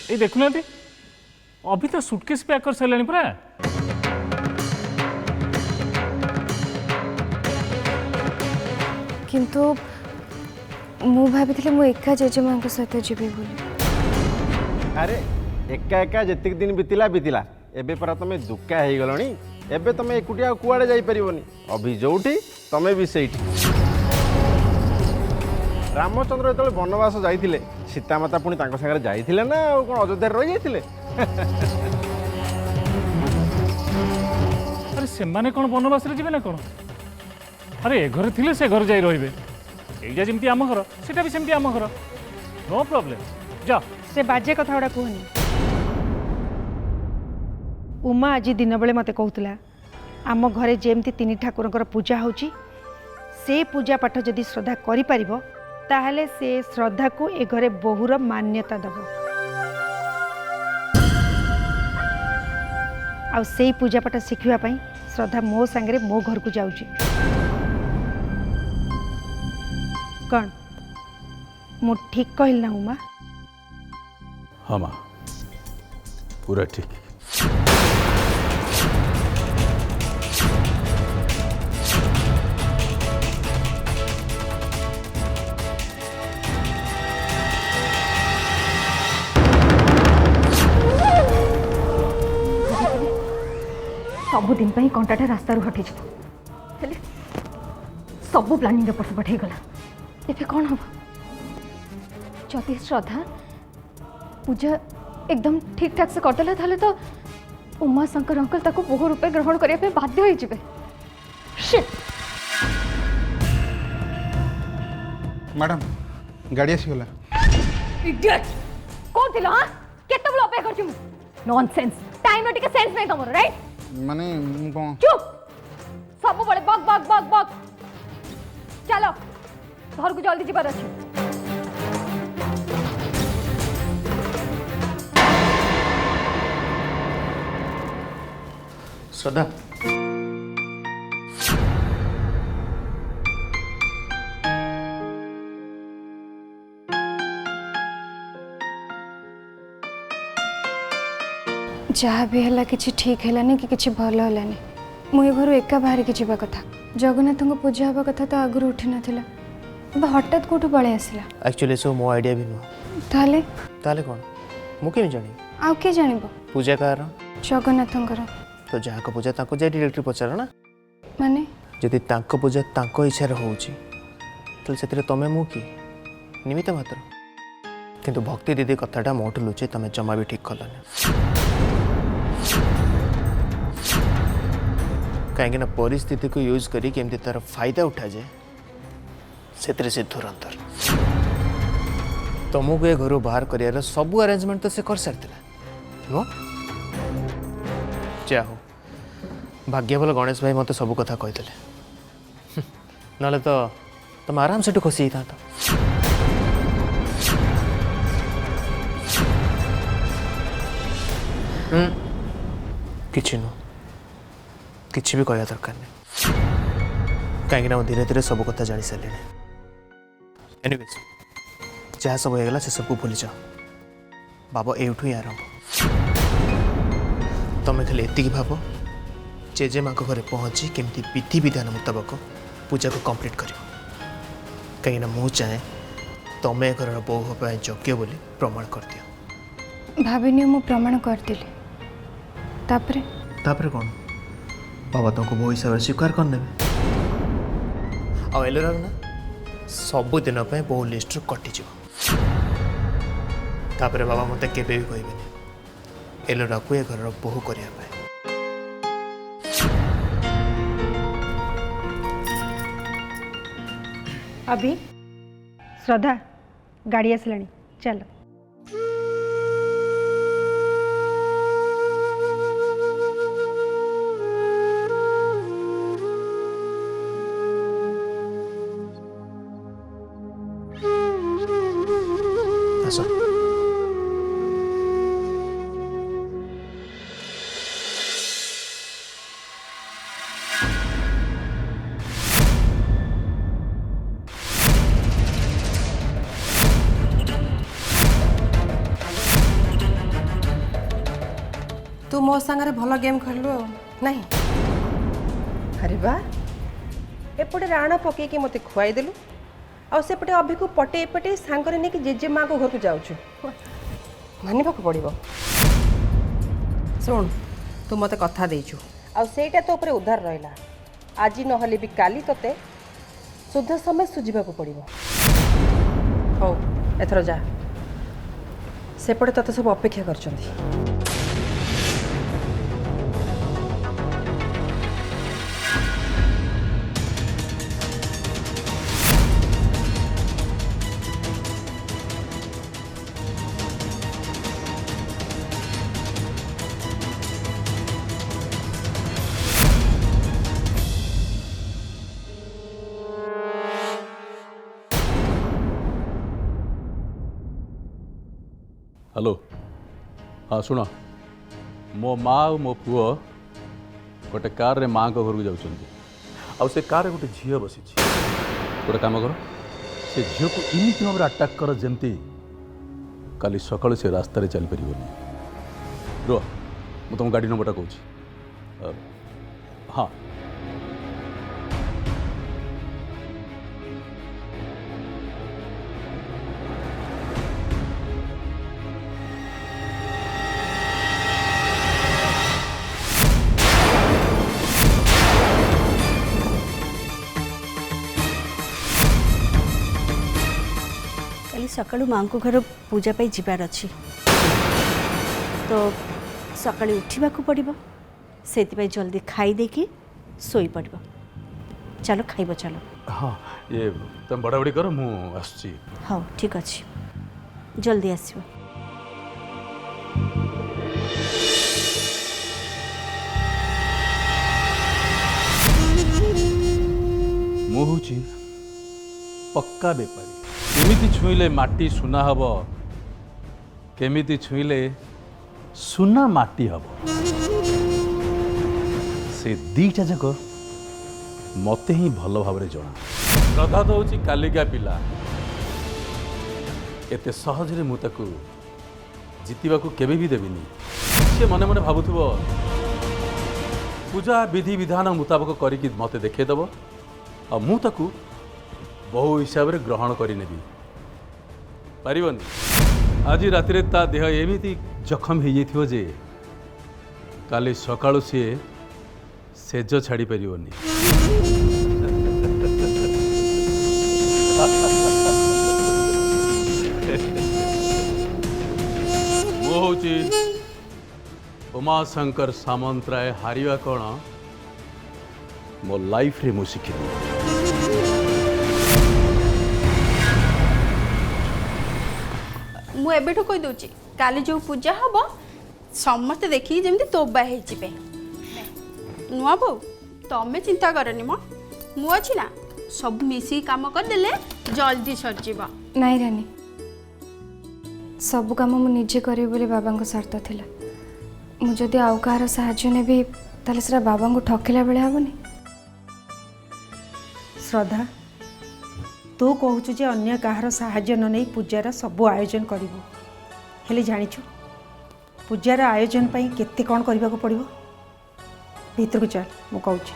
ये देखुना अभी तो सुटकेस पैक कर सारे पूरा। किंतु मु भाभी मु एका जेजेमा सहित जीवी बोली। अरे एका एका जेतिक दिन बीतिला बीतिला एबे परा तमे दुक्का हो गलनी। एबे तमे एकुटिया कुआड़े जाई परिबनी। अभी जोठी तमे भी सेठी। रामचंद्र जो बनवास जाइथिले सीतामाता पुणी तांको संगे जाइथिले ना कोन अयोध्या रही जाइथिले। अरे से माने कोन बनवास रे जिवे ना कोन। अरे ए घर थिले से घर जाई रहिबे। एजा जेमती आम घर सेटा भी सेमती आम घर। नो प्रॉब्लम जा। से बाजे कथा गुड़ा कहनी। उमा आज दिन बेले मते कहूतला आम घरे जेमती तीन ठाकुरंकर पूजा होची से पूजा पाठ जदि श्रद्धा करि परिबो ताहले से श्रद्धा को ए घरे बहुर मान्यता दब। आ से पूजा पाठ शिखिबा पई श्रद्धा मो संगे मो घर को जाउची। कौन मु ठीक कहल ना उमा? हाँ माँ पूरा ठीक। सबुदिन कंटाटा रास्ता हटि सबू प्लानिंग पट गला। एबे कौन हम जदि श्रद्धा पूजा एकदम ठीक ठाक से करदेला ताले तो उमा शंकर अंकल ताको बहु रूपे ग्रहण करने बाध्य हो जिवे। शिट मैडम गाड़ी आसीगला। इडियट कौन थिला? हां केते बल अपेक्षा करछु? नॉनसेंस टाइम नो टिके सेंस नै तमरो राइट माने कौन चुप सब बड़े बग बग बग बग। चलो घर को जल्दी जीवार अच्छे। श्रद्धा जहाँ भी है कि ठीक है कि किसी भल है मुझे घर एका बाहर की जावा कथा। जगन्नाथ को पूजा हवा कथा तो आगुरी उठी नाथिला हठात कौटू पलि आसला। एक्चुअली सो मो आइडिया भी नुह। ताले ताले कौन मु केमी जानी? आउ के जानिबो? पूजा कार जगन्नाथंकर। तो जहाँ को पूजा ताको जाय डायरेक्टली पचार ना। माने जदि ताको पूजा ताको इच्छा होउची तो सेतिरे तमे मु की निमित्त मात्र। किंतु भक्ति दीदी कथाटा मोठू लुचे तमे जमा भी ठीक कलनी। कहीं परिस्थिति को यूज करी केमती तार फायदा उठा जाए से धुरंधर। तुमको ये घर बाहर कर सब अरेंजमेंट तो से कर सारी नुह। जा हो भाग्य भल गणेश भाई मत सब कथा कहीदे ना तो तुम आराम से खसी था। किसी नुह किसी भी कहया दरकार नहीं कहीं धीरे धीरे सब कथा जानी सारे। एनीवेज जहाँ सब होगा से सबको भूली जाओ। बाबा एठू ही आरंभ। तुम खाली एति भाव जेजेमा घरे पहुँची केमती विधि विधान मुताबक पूजा को कंप्लीट कर कहीं मु चाहे तुम्हें घर बो हाँ योग्य बोली प्रमाण कर दियो। भाविनी मु प्रमाण करदिली। तापरे कौन बाबा तुमको बो हिसाब से स्वीकार करने आलोरा ना सबुदिन बो लिस्ट कटिज। तापरे बाबा मत के भी कहे एलोरा को ये घर बोहू करने। अभी श्रद्धा गाड़ी आसला चल। तू मो सांगे भल गेम खेलु नहीं अरे बा एपटे राण पकईकि मत खुआई देलु आउपटे अभी को पटे एपटे सांगरे नहीं कि जेजे माँ को घर को जाऊँ मानवाक पड़ो शुण तू मत कथा देचु आईटा तो उपरे उधार रहा आज नहले भी काली तोते सुध समय सुझा पड़ो हौ एथर जा सेपटे तते सब अपेक्षा करछंती हेलो हाँ शुण मो माँ और मो पुओ गोटे कार रे माँ को घर को जाऊँ आ से कार गोटे झील बसी गोटे काम कर से झील को इमित भाव अटाक कर जमती काली सकाल से रास्तार चल पार रुह मुझे तुम गाड़ी नंबरटा कहूँ हाँ सकाळु माँ को घर पूजा पाई जिबार अच्छी तो सकाळे उठा पड़ो से जल्दी खाई देकी सोई पड़ो चलो खाइब चलो हाँ ये तुम बड़ा बड़ी कर मु आसुची हाँ ठीक अच्छे जल्दी आसो मु हूँ पक्का बेपारी केमिति छुईले माटी सुना हब केमिति छुईले सुना माटी हब से दीटा जाक मते ही भल भाव जना श्रद्धा तो हूँ कालिका पिला एते सहजरे मु ताकू जीतवाकू केबे भी देविनी सी मने मने भावुथुबो पूजा विधि विधान मुताबक करिकी मते देखेदेव आ मु ताकू बहु हिसाब से ग्रहण करेबी पारनी आज राति ता देह एमती जखम हो जाइथिबो जे काली सकाळु सी सेज छाड़ी पारिबनी मु होची उमाशंकर सामंतराय हारिवा कौन मो लाइफ रे मु शिखिली मु एबेठु कहि दउची काली जो पूजा हबो समस्त देखि जेमति तोबा हे जिबे नुआ बो तमे चिंता करनी मो मु अछि ना सब मिसी काम कर देले जल्दी सर जीवा नाई रानी सब काम मु निजे करे बोले बाबा को स्वार्थ थिला मु जदि आउ कहार साहाय्य नेबी ताले सेरा बाबा को ठकिला बेले हबनी श्रद्धा तू कहूचु जे अन्य कहार साहाय्य न नहीं पूजार सब आयोजन करिवो हेले जानिछु पूजार आयोजन पई केते कोन करबा को पड़िवो भीतर को चल मु कहूची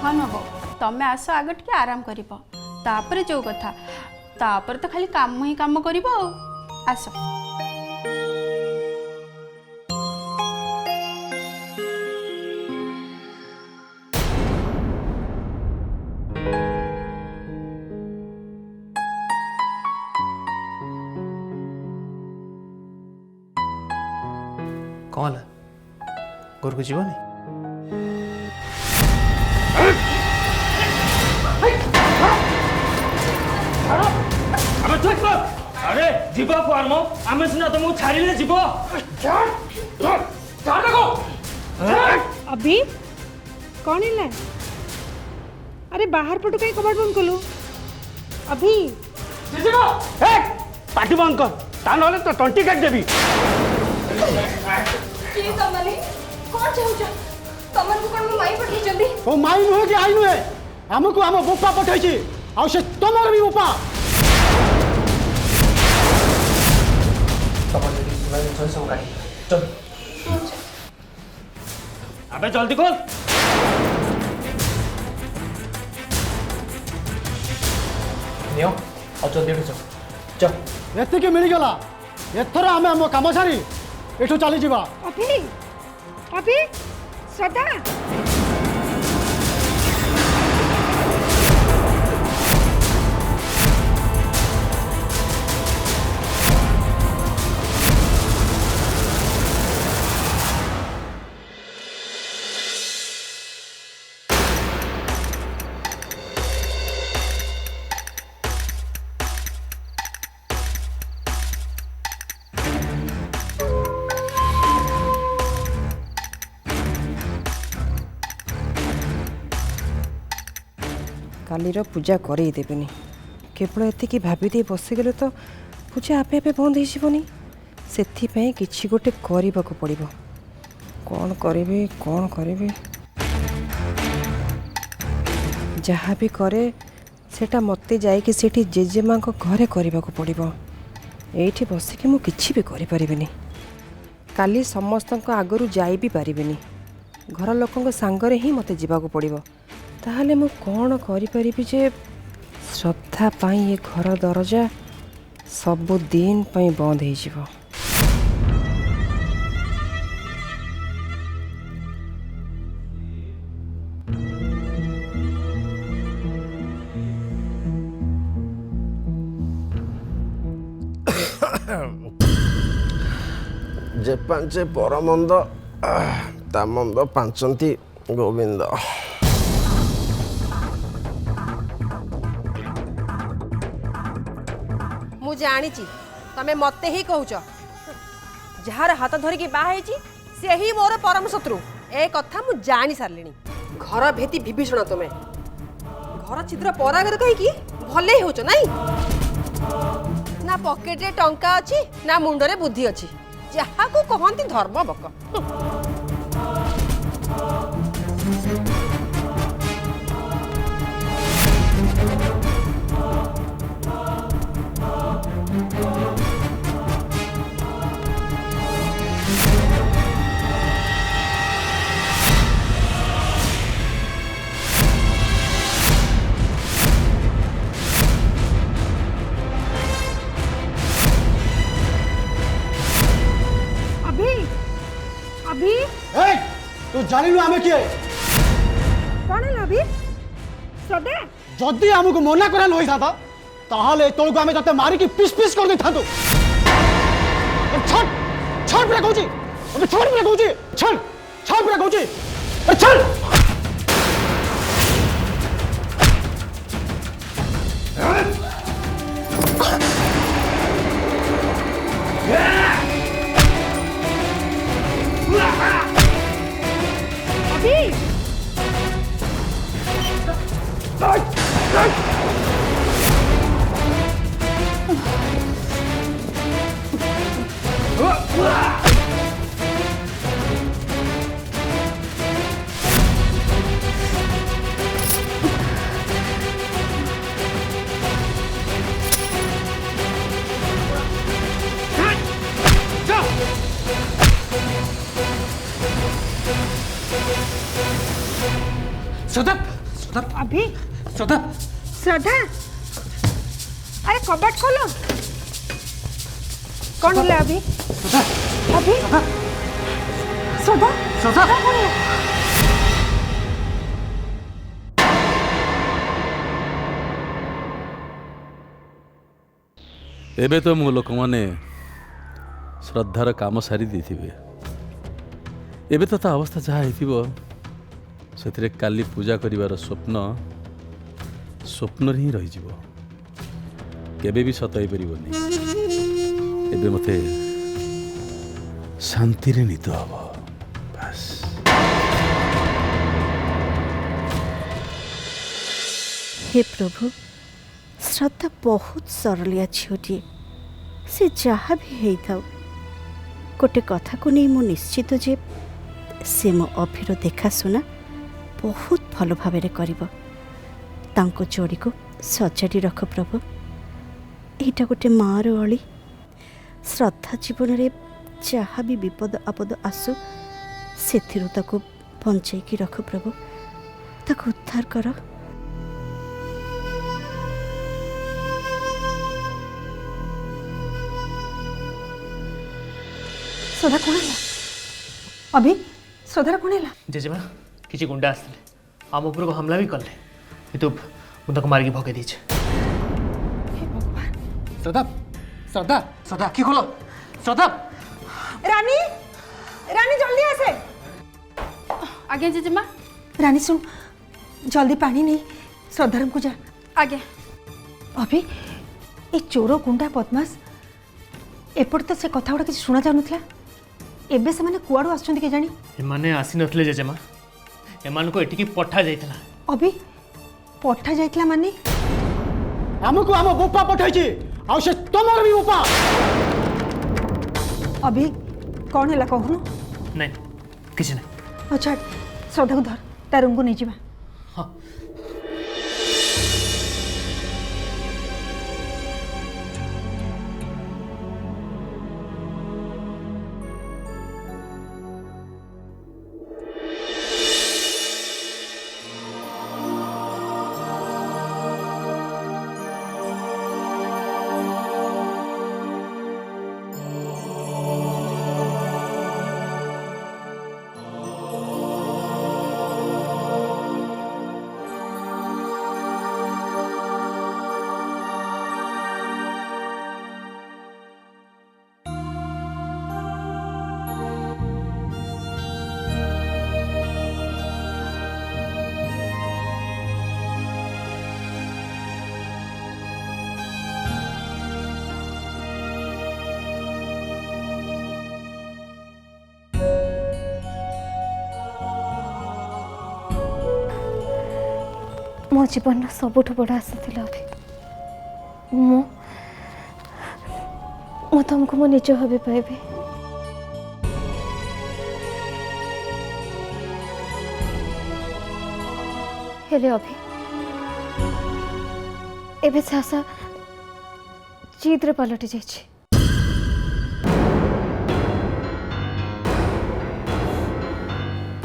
हाँ न हो तमे आस आगे टिके आराम करिवो तापर जो कथा तापर तो खाली काम ही काम करिवो आस कौन है घर को जीवनी अरे जीव फार्म आम सीना तुमको छाड़े जीव अभी कौन है अरे बाहर पटू कहीं कबाड़ बंद कलु अभी पार्टी बंद कर ता नले तो टंटी काट देबी की तमनी कोन चाहू तमन को कोन माई पठै जंदी ओ माई नुहे कि आई नुहे हमको हम बोपा पठै छी आ से तमर भी बोपा अबे जल्दी खोल नियो और जल्दी उठ चल एतिकी मिलगला एथर आम आम कम सारी एठू चली जावा अभी अभी श्रद्धा କାଲିର ପୂଜା କରେଇ ଦେବେନି କେବଳ ଏତିକି ଭାବିଦେଇ ବସିଗଲେ ତ ପୂଜା ଆପେ ଆପେ ବନ୍ଦ ହେଇଯିବନି ସେଥିପାଇଁ କିଛି ଗୋଟେ କରିବାକୁ ପଡ଼ିବ କ'ଣ କରିବି ଯାହା ବି କରେ ସେଟା ମୋତେ ଯାଇକି ସେଠି ଜେଜେମାଙ୍କ ଘରେ କରିବାକୁ ପଡ଼ିବ ଏଇଠି ବସିକି ମୁଁ କିଛି ବି କରିପାରିବିନି କାଲି ସମସ୍ତଙ୍କ ଆଗରୁ ଯାଇ ବି ପାରିବିନି ଘର ଲୋକଙ୍କ ସାଙ୍ଗରେ ହିଁ ମୋତେ ଯିବାକୁ ପଡ଼ିବ ତାହେଲେ ମୁଁ କ'ଣ କରିପାରିବି ଯେ ଶ୍ରଦ୍ଧା ପାଇଁ ଏ ଘର ଦରଜା ସବୁଦିନ ପାଇଁ ବନ୍ଦ ହେଇଯିବ ଯେ ପାଞ୍ଚେ ପରମନ୍ଦ ତା ମନ୍ଦ ପାଞ୍ଚନ୍ତି ଗୋବିନ୍ଦ। ମୁଁ ଜାଣିଛି ତମେ ମତେ ହିଁ କହୁଛ ଯାହାର ହାତ ଧରିକି ବାହା ହେଇଛି ସେ ହିଁ ମୋର ପରମ ଶତ୍ରୁ ଏ କଥା ମୁଁ ଜାଣି ସାରିଲିଣି ଘର ଭେତି ବିଭୀଷଣ ତମେ ଘର ଛିଦ୍ର ପରାଗରେ କହିକି ଭଲେଇ ହେଉଛ ନାଇଁ ନା ପକେଟରେ ଟଙ୍କା ଅଛି ନା ମୁଣ୍ଡରେ ବୁଦ୍ଧି ଅଛି ଯାହାକୁ କହନ୍ତି ଧର୍ମ ବକ तू जानिलु आमे किए कौन है अभी श्रद्धा जदि हमको मना कराल होई था ताहाले तोळको आमे तते मारी की पीस पीस कर दे थातो छट छट पे कहूची अबे छट पे कहूची छट छट पे कहूची अरे छट श्रद्धा अभी श्रद्धा अरे कबाट खोलो कौन है अभी अभी श्रद्धा एबे तो मु लोक माने श्रद्धार काम सारी देथिबे एबे तो ता अवस्था जहा हेतिबो से काली पूजा करिवार स्वप्न स्वप्न ही रही जीवो केबे भी सताई परिबोनी एबे मते शांति रे निद हबो बस हे प्रभु श्रद्धा बहुत सरलिया झीटी से जहाँ भी है था गोटे कथा को नहीं मु निश्चित जे से मो अभिर देखाशुना बहुत भल भाव जोड़ी को सजाड़ी रख प्रभु यहाँ गोटे मार अली श्रद्धा जीवन रे जहाँ भी विपद आपद आसु से बंचेकी रख प्रभु, ताको उद्धार कर। श्रद्धा कौन है अभी? श्रद्धार कौन है? जेजेमा किसी गुंडा आसते आम उपर को हमला भी कले, किंतु मुझे मारिकी भगे दीचे। श्रद्धा श्रद्धा श्रद्धा की खोलो श्रद्धा। रानी रानी जल्दी आसे। आगे जेजेमा। रानी सुन, जल्दी पानी नहीं, श्रद्धाराम को जा। आगे अभी ये चोर गुंडा बदमाश एपट तो से कथा गुड़ा किसी शुणा जाऊ ना, एबे से माने कुआड़ू आसुछंती के जानी? एमाने आसी नथले जेजेमा, एमान को एटिकी पठा जाइतला। अभी पठा जाइतला माने? हमको हम बोपा पठाइछि आ से तमर भी बोपा। अभी कौन है कहूनु? नहीं किसी नहीं। अच्छा श्रद्धा को धर, तार रूम को नहीं जीवा। हाँ मो जीवन सबुठ बड़ आशा थिला अभी। मु तुमको मो निज भावे पाइबी। हेले अभी एबे से आशा जिद रे पलटि जाइछि।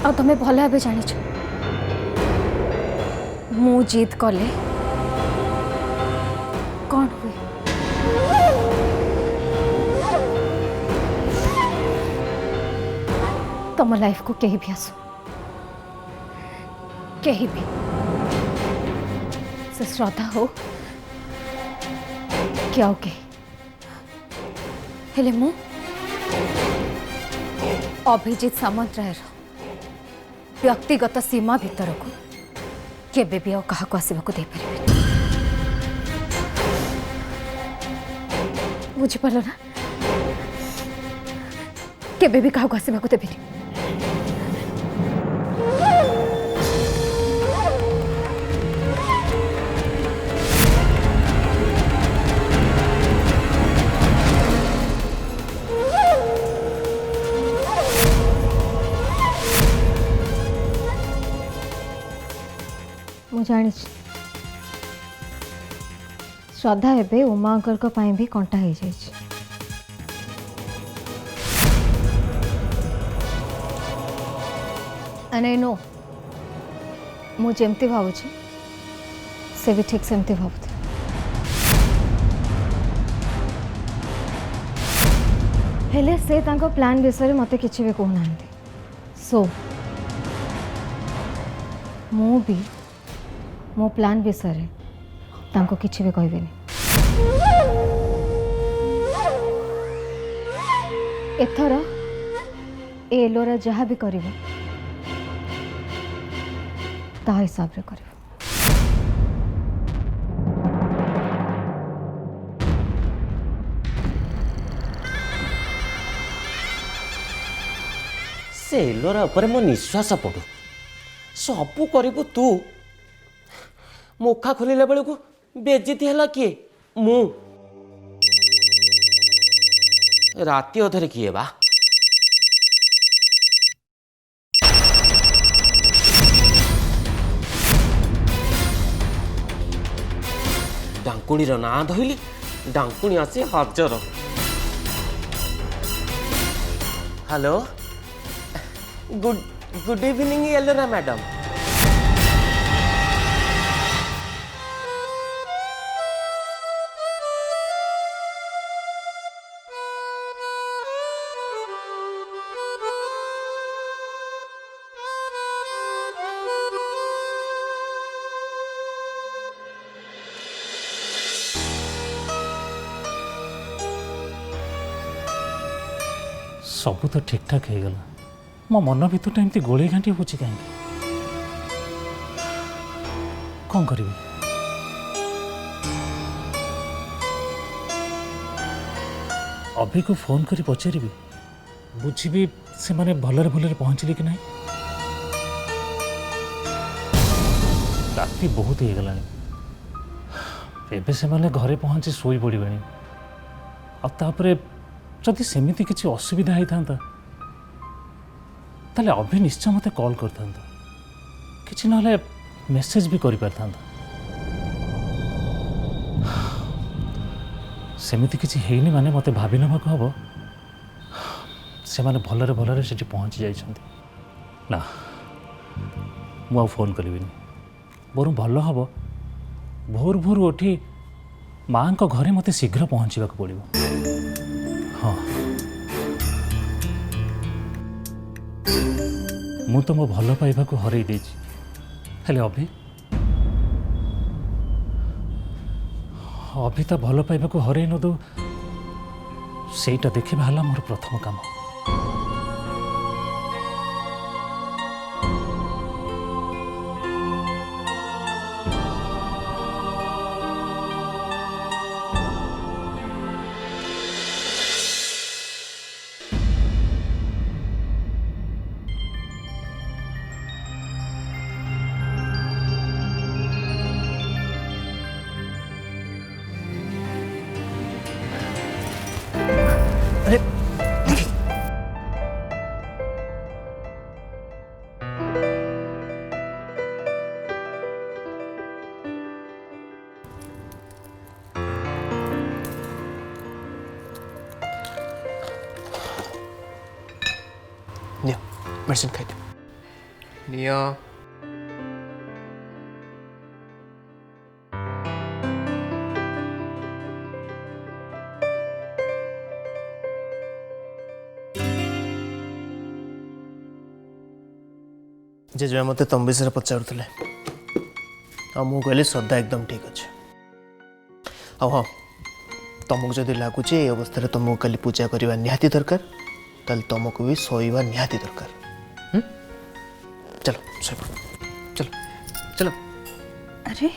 आ तमे भले भावे जानिछ मु जीत कले कौन हुए? तुम लाइफ को कहीं भी आसो, कहीं भी से श्रद्धा हो क्या हो कहीं हेले मु अभिजीत सामंतरायर व्यक्तिगत सीमा भितर को केबे भी और कहा आसवाक दे पारे। बुझिपाल ना, केबे भी कहा आसवाक देबेनि। मु जानी श्रद्धा एबे उमा अंकल को पाई भी कंटा हो जाए। एंड आई नो मु जेमती भावुची से भी ठीक सेमती भावुथे। हेले से तांको प्लान विषय मते किछि भी कहू नांती। सो मु भी मो प्लान विषय तांको किछि भी कहबेनी। एथर एलोरा जहाँ भी करिवो ता हिसाब रे करिवो। से एलोरा ऊपर मो निश्वास पड़ू सबू करू तू। मुखा खोलिला बेलू बेजिति है किए मु राति अधरे किए बा डांकुणीर ना धइली डांकुणी आसी हाजर hello good good evening Ellora madam. सब तो ठीक ठाक हो गला मो मन भीतर एमती गोले घाटी हो कहीं कौन करी अभी को फोन करी पचारि बुझी से माने भलरे भलरे पहुँचले कि नहीं। राति बहुत हो गला एबे से माने घरे पहुँची शोई पड़े आपर जदि सेमिति किसी असुविधा होता ताले अभी निश्चय मते कॉल करता किसी ना मेसेज भी कर पारता सेमिति किसी हेनी माने मते भाभी नबाक हम से माने भलरे भलरे सेठी पहुँची जाइछन्ति ना मु फोन करिबिनी बरु भल हम भोर भोर उठी माँ को घरे मते शीघ्र पहुँचवाक पड़ो। हाँ मु तो मो भल पाइबा को हरई देछि हेले अभी तो भल पाइबा को हरई न दो सेटा देखिबा हला मोर प्रथम काम। नियो मेडिसिन खाई नियो। जेजे मत तुम विषय पचारूले मुझे कहली श्रद्धा एकदम ठीक अच्छे हाँ तुमको जदि लगुच अवस्था तुमको कल पूजा करवा निहाती दरकार ताल तुमको भी सोईवा निहाती दरकार। चलो सोई पड़ो चलो चलो। अरे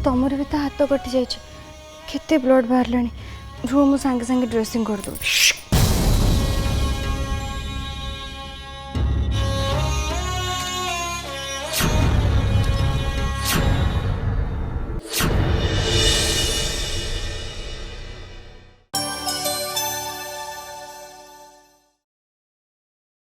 तमर भी तो हाथ कटि जाइए केते ब्लड बाहर रुह मु सांगे सांगे ड्रेसिंग कर दो।